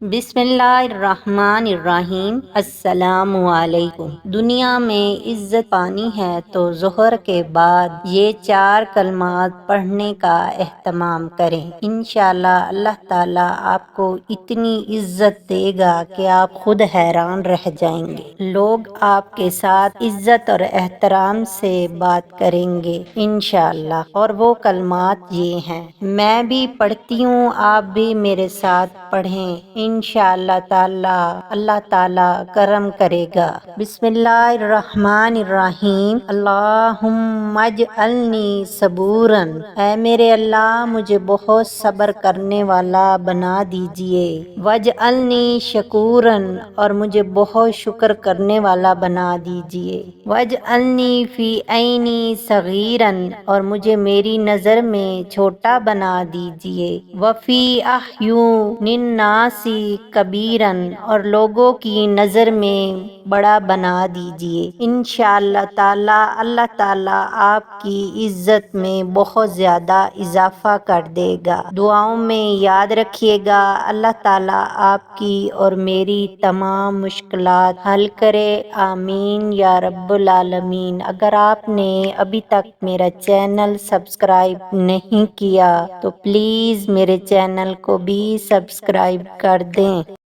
بسم اللہ الرحمن الرحیم۔ السلام علیکم۔ دنیا میں عزت پانی ہے تو ظہر کے بعد یہ 4 کلمات پڑھنے کا اہتمام کریں۔ انشاءاللہ اللہ تعالیٰ آپ کو اتنی عزت دے گا کہ آپ خود حیران رہ جائیں گے۔ لوگ آپ کے ساتھ عزت اور احترام سے بات کریں گے انشاءاللہ، اور وہ کلمات یہ ہیں، میں بھی پڑھتی ہوں، آپ بھی میرے ساتھ پڑھیں، انشاءاللہ تعالی اللہ تعالی کرم کرے گا۔ بسم اللہ الرحمن الرحیم۔ اللہم اجعلنی صبورا، اے میرے اللہ مجھے بہت صبر کرنے والا بنا دیجئے۔ واجعلنی شکورا، اور مجھے بہت شکر کرنے والا بنا دیجئے۔ واجعلنی فی عینی صغیرا، اور مجھے میری نظر میں چھوٹا بنا دیجئے۔ وفی اعین الناس کبیرا، اور لوگوں کی نظر میں بڑا بنا دیجئے۔ انشاءاللہ تعالی اللہ تعالی آپ کی عزت میں بہت زیادہ اضافہ کر دے گا۔ دعاؤں میں یاد رکھیے گا، اللہ تعالی آپ کی اور میری تمام مشکلات حل کرے، آمین یا رب العالمین۔ اگر آپ نے ابھی تک میرا چینل سبسکرائب نہیں کیا تو پلیز میرے چینل کو بھی سبسکرائب کر دیں۔